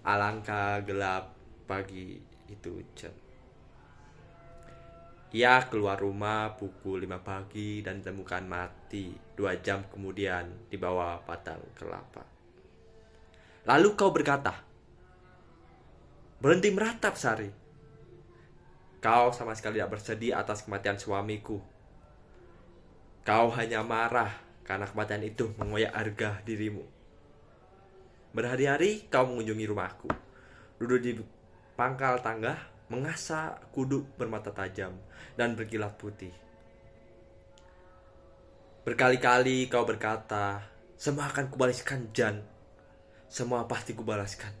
Alangkah gelap pagi itu, Jan. Ia keluar rumah pukul 5 pagi dan ditemukan mati 2 jam kemudian di bawah batang kelapa. Lalu kau berkata, "Berhenti meratap, Sari. Kau sama sekali tidak bersedih atas kematian suamiku. Kau hanya marah karena kematian itu mengoyak harga dirimu. Berhari-hari kau mengunjungi rumahku, duduk di pangkal tangga, mengasah kudu bermata tajam dan berkilat putih. Berkali-kali kau berkata, semua akan kubalaskan, Jan. Semua pasti kubalaskan.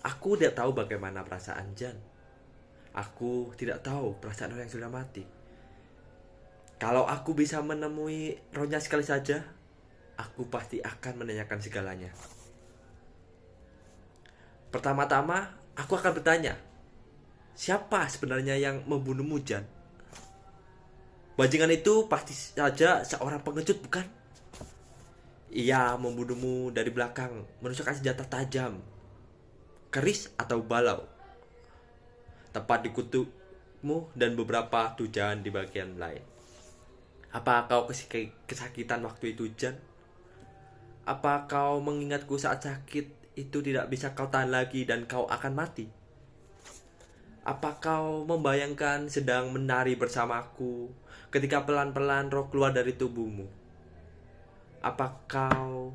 Aku tidak tahu bagaimana perasaan Jan. Aku tidak tahu perasaan orang yang sudah mati. Kalau aku bisa menemui rohnya sekali saja, aku pasti akan menanyakan segalanya. Pertama-tama, aku akan bertanya, siapa sebenarnya yang membunuhmu, Jan? Bajingan itu pasti saja seorang pengecut, bukan? Ia membunuhmu dari belakang, menusukkan senjata tajam, keris atau balau, tepat di kutupmu dan beberapa tujuan di bagian lain. Apa kau kesakitan waktu itu, Jan? Apa kau mengingatku saat sakit itu tidak bisa kau tahan lagi dan kau akan mati? Apa kau membayangkan sedang menari bersamaku ketika pelan-pelan roh keluar dari tubuhmu? Apa kau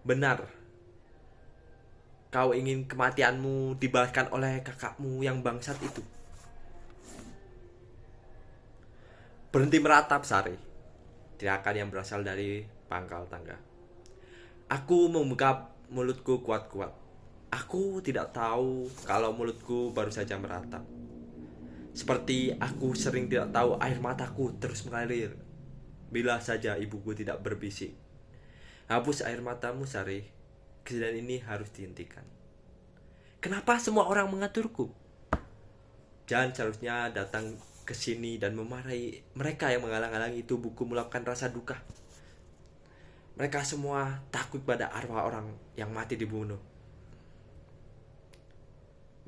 benar kau ingin kematianmu dibalaskan oleh kakakmu yang bangsat itu? Berhenti meratap, Sari. Teriakan yang berasal dari pangkal tangga. Aku membuka mulutku kuat-kuat. Aku tidak tahu kalau mulutku baru saja meratap. Seperti aku sering tidak tahu air mataku terus mengalir bila saja ibuku tidak berbisik. Hapus air matamu, Sari. Kejadian ini harus dihentikan. Kenapa semua orang mengaturku? Jangan seharusnya datang ke sini dan memarahi mereka yang menghalang-halangi tubuhku melakukan rasa duka. Mereka semua takut pada arwah orang yang mati dibunuh.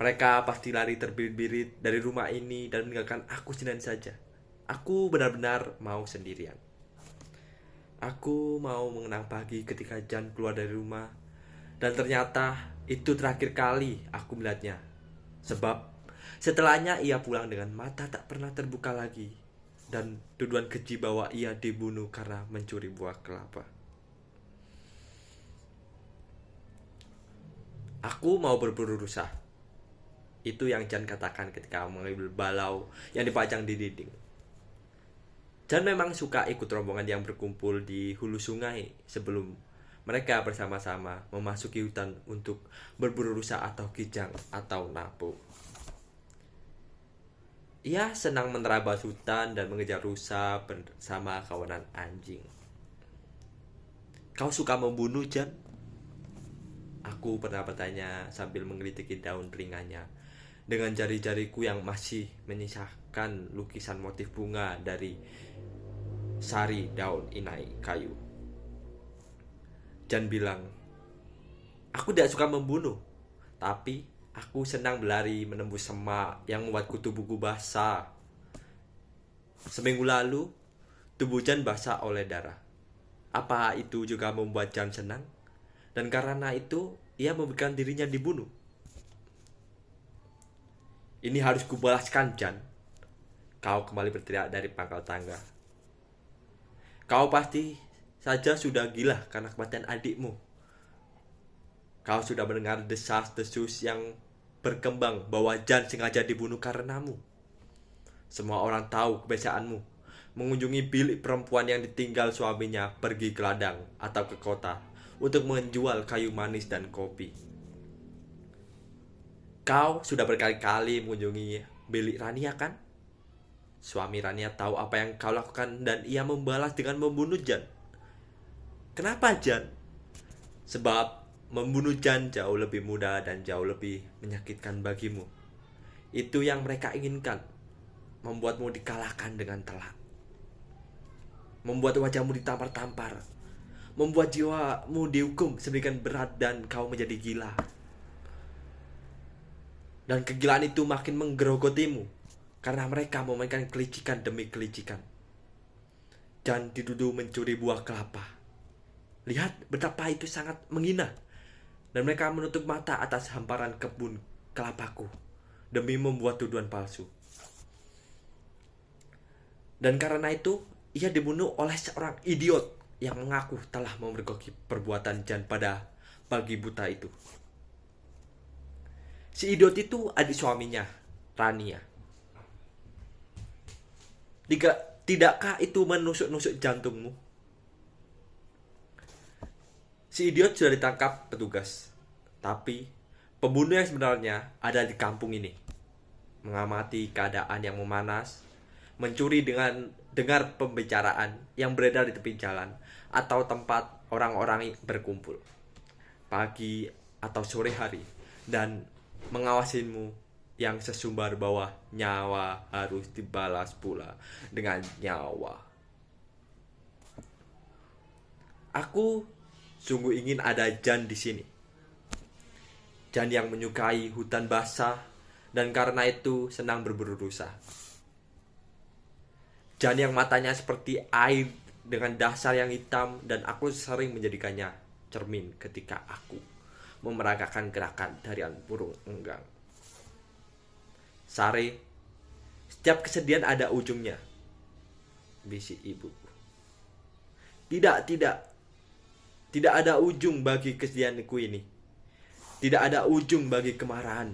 Mereka pasti lari terbirit-birit dari rumah ini dan meninggalkan aku sendirian saja. Aku benar-benar mau sendirian. Aku mau mengenang pagi ketika Jan keluar dari rumah. Dan ternyata itu terakhir kali aku melihatnya. Sebab setelahnya ia pulang dengan mata tak pernah terbuka lagi. Dan tuduhan keji bahwa ia dibunuh karena mencuri buah kelapa. Aku mau berburu rusa. Itu yang Jan katakan ketika mengambil balau yang dipajang di dinding. Jan memang suka ikut rombongan yang berkumpul di hulu sungai sebelum mereka bersama-sama memasuki hutan untuk berburu rusa atau kijang atau napu. Ia senang menerabas hutan dan mengejar rusa bersama kawanan anjing. Kau suka membunuh, Jan? Aku pernah bertanya sambil mengelitiki daun ringannya dengan jari-jariku yang masih menyisakan lukisan motif bunga dari sari daun inai kayu. Jan bilang, aku tidak suka membunuh, tapi aku senang berlari menembus semak yang membuatku tubuhku basah. Seminggu lalu, tubuh Jan basah oleh darah. Apa itu juga membuat Jan senang? Dan karena itu, ia memberikan dirinya dibunuh. Ini harus kubalaskan, Jan. Kau kembali berteriak dari pangkal tangga. Kau pasti saja sudah gila karena kematian adikmu. Kau sudah mendengar desas-desus yang berkembang bahwa Jan sengaja dibunuh karenamu. Semua orang tahu kebiasaanmu mengunjungi bilik perempuan yang ditinggal suaminya pergi ke ladang atau ke kota untuk menjual kayu manis dan kopi. Kau sudah berkali-kali mengunjungi bilik Rania, kan? Suami Rania tahu apa yang kau lakukan dan ia membalas dengan membunuh Jan. Kenapa, Jan? Sebab membunuh Jan jauh lebih mudah dan jauh lebih menyakitkan bagimu. Itu yang mereka inginkan. Membuatmu dikalahkan dengan telak. Membuat wajahmu ditampar-tampar. membuat jiwamu dihukum sedemikian berat dan kau menjadi gila. Dan kegilaan itu makin menggerogotimu karena mereka memainkan kelicikan demi kelicikan. Jan dituduh mencuri buah kelapa. Lihat betapa itu sangat menghina. Dan mereka menutup mata atas hamparan kebun kelapaku demi membuat tuduhan palsu. Dan karena itu, ia dibunuh oleh seorang idiot yang mengaku telah memergoki perbuatan Jan pada pagi buta itu. Si idiot itu adik suaminya, Rania. Tidakkah itu menusuk-nusuk jantungmu? Si idiot sudah ditangkap petugas. Tapi pembunuh yang sebenarnya ada di kampung ini. Mengamati keadaan yang memanas, mencuri dengan dengar pembicaraan yang beredar di tepi jalan atau tempat orang-orang berkumpul pagi atau sore hari, dan mengawasimu yang sesumbar bahwa nyawa harus dibalas pula dengan nyawa. Aku sungguh ingin ada Jan di sini. Jan yang menyukai hutan basah dan karena itu senang berburu rusa. Jan yang matanya seperti air dengan dasar yang hitam dan aku sering menjadikannya cermin ketika aku memeragakan gerakan tarian burung enggang. Sare, setiap kesedihan ada ujungnya, bisik ibuku. Tidak ada ujung bagi kesedihanku ini. Tidak ada ujung bagi kemarahan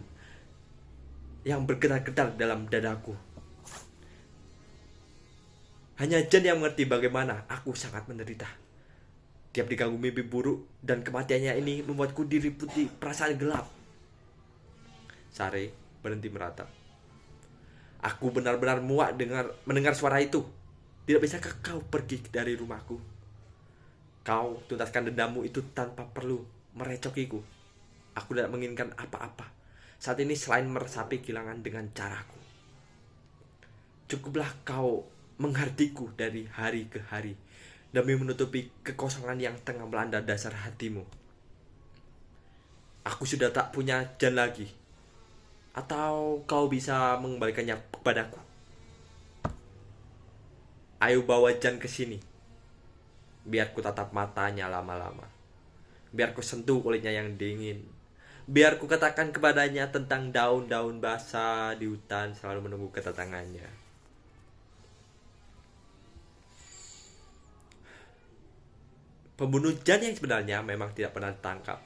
yang bergetar-getar dalam dadaku. Hanya Jan yang mengerti bagaimana aku sangat menderita. Tiap diganggu mimpi buruk dan kematiannya ini membuatku diliputi perasaan gelap. Sare berhenti meratap. Aku benar-benar muak mendengar suara itu. Tidak bisakah kau pergi dari rumahku? Kau tuntaskan dendammu itu tanpa perlu merecokiku. Aku tidak menginginkan apa-apa saat ini selain meresapi kehilangan dengan caraku. Cukuplah kau menghardiku dari hari ke hari demi menutupi kekosongan yang tengah melanda dasar hatimu. Aku sudah tak punya Jan lagi. Atau kau bisa mengembalikannya kepadaku? Ayo bawa Jan ke sini. Biar ku tatap matanya lama-lama. Biar ku sentuh kulitnya yang dingin. Biar ku katakan kepadanya tentang daun-daun basah di hutan selalu menunggu kedatangannya. Pembunuh Jan yang sebenarnya memang tidak pernah ditangkap.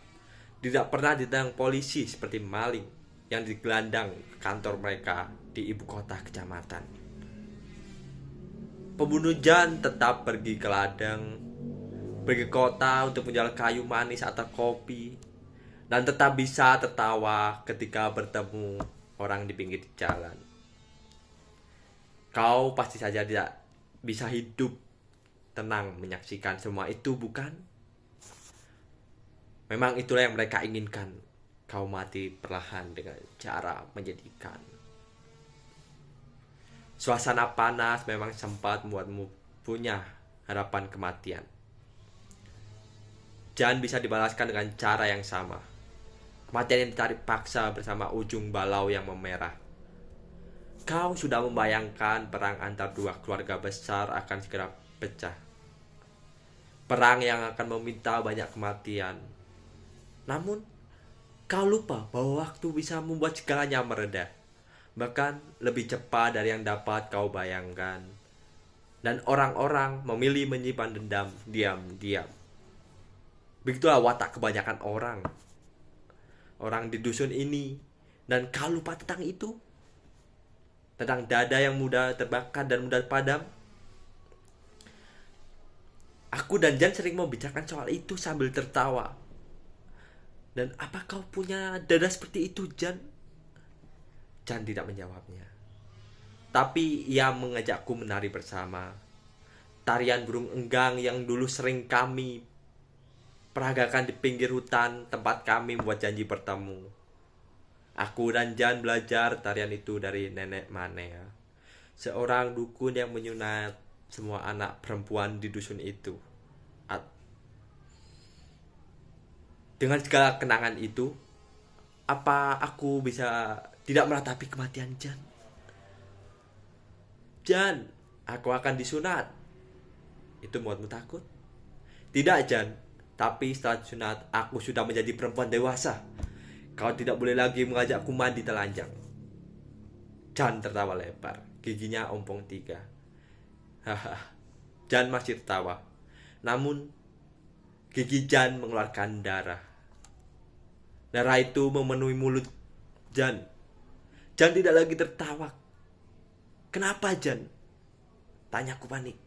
Tidak pernah ditangkap polisi seperti maling yang digelandang ke kantor mereka di ibu kota kecamatan. Pembunuh Jan tetap pergi ke ladang, pergi ke kota untuk menjual kayu manis atau kopi, dan tetap bisa tertawa ketika bertemu orang di pinggir jalan. Kau pasti saja tidak bisa hidup tenang menyaksikan semua itu, bukan? Memang itulah yang mereka inginkan. Kau mati perlahan dengan cara menjadikan. Suasana panas memang sempat membuatmu punya harapan kematian. Jan bisa dibalaskan dengan cara yang sama. Kematian yang ditarik paksa bersama ujung balau yang memerah. Kau sudah membayangkan perang antar dua keluarga besar akan segera pecah. Perang yang akan meminta banyak kematian. Namun, kau lupa bahwa waktu bisa membuat segalanya mereda. Bahkan lebih cepat dari yang dapat kau bayangkan. Dan orang-orang memilih menyimpan dendam diam-diam. Begitulah watak kebanyakan orang. Orang di dusun ini. Dan kau lupa tentang itu? Tentang dada yang mudah terbakar dan mudah padam. Aku dan Jan sering membicarakan soal itu sambil tertawa. Dan apa kau punya dada seperti itu, Jan? Jan tidak menjawabnya. Tapi ia mengajakku menari bersama. Tarian burung enggang yang dulu sering kami peragakan di pinggir hutan tempat kami membuat janji bertemu. Aku dan Jan belajar tarian itu dari nenek Manea, seorang dukun yang menyunat semua anak perempuan di dusun itu. Dengan segala kenangan itu, apa aku bisa tidak meratapi kematian Jan? Jan, aku akan disunat. Itu membuatmu takut? Tidak, Jan. Tapi setelah sunat, aku sudah menjadi perempuan dewasa. Kau tidak boleh lagi mengajakku mandi telanjang. Jan tertawa lebar. Giginya ompong tiga. Haha. Jan masih tertawa. Namun, gigi Jan mengeluarkan darah. Darah itu memenuhi mulut Jan. Jan tidak lagi tertawa. Kenapa, Jan? Tanyaku panik.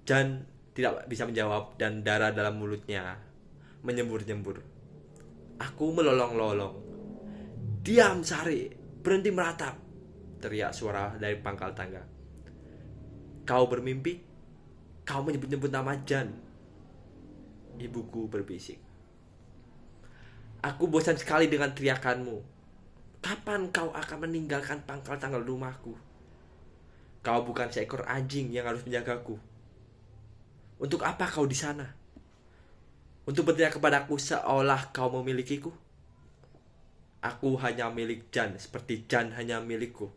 Jan tidak bisa menjawab dan darah dalam mulutnya menyembur-nyembur. Aku melolong-lolong. Diam, Sari. Berhenti meratap. Teriak suara dari pangkal tangga. Kau bermimpi? Kau menyebut-nyebut nama Jan. Ibuku berbisik. Aku bosan sekali dengan teriakanmu. Kapan kau akan meninggalkan pangkal tangga rumahku? Kau bukan seekor anjing yang harus menjagaku. Untuk apa kau di sana? Untuk berteriak kepadaku seolah kau memilikiku? Aku hanya milik Jan, seperti Jan hanya milikku.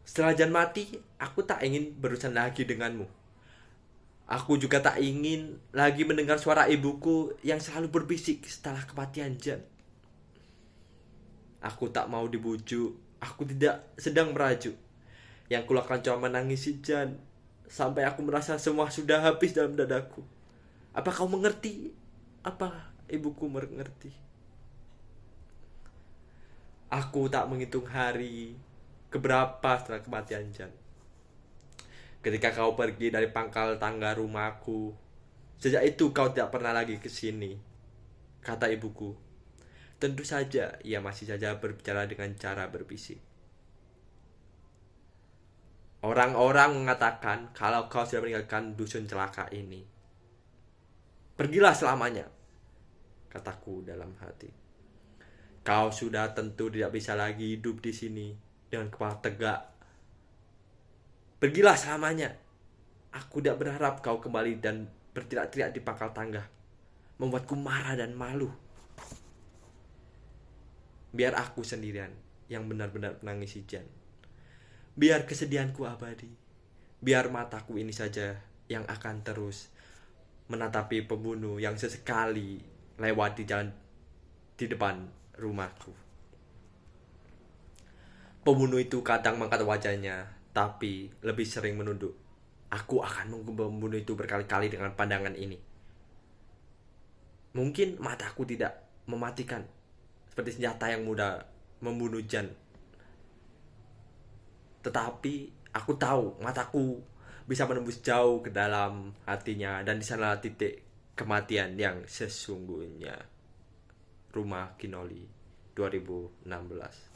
Setelah Jan mati, aku tak ingin berurusan lagi denganmu. Aku juga tak ingin lagi mendengar suara ibuku yang selalu berbisik setelah kematian Jan. Aku tak mau dibujuk, aku tidak sedang merajuk. Yang kulakukan cuma menangisi Jan, sampai aku merasa semua sudah habis dalam dadaku. Apa kau mengerti? Apa ibuku mengerti? Aku tak menghitung hari keberapa setelah kematian Jan. Ketika kau pergi dari pangkal tangga rumahku, sejak itu kau tidak pernah lagi ke sini, kata ibuku. Tentu saja ia masih saja berbicara dengan cara berbisik. Orang-orang mengatakan kalau kau sudah meninggalkan dusun celaka ini. Pergilah selamanya, kataku dalam hati. Kau sudah tentu tidak bisa lagi hidup di sini dengan kepala tegak. Pergilah selamanya. Aku tidak berharap kau kembali dan berteriak-teriak di pangkal tangga, membuatku marah dan malu. Biar aku sendirian yang benar-benar menangisi Jan. Biar kesedihanku abadi. Biar mataku ini saja yang akan terus menatapi pembunuh yang sesekali lewat di jalan di depan rumahku. Pembunuh itu kadang mengangkat wajahnya, tapi lebih sering menunduk. Aku akan membunuh itu berkali-kali dengan pandangan ini. Mungkin mataku tidak mematikan, seperti senjata yang mudah membunuh Jan. Tetapi aku tahu mataku bisa menembus jauh ke dalam hatinya, dan di sana titik kematian yang sesungguhnya. Rumah Kinoli 2016.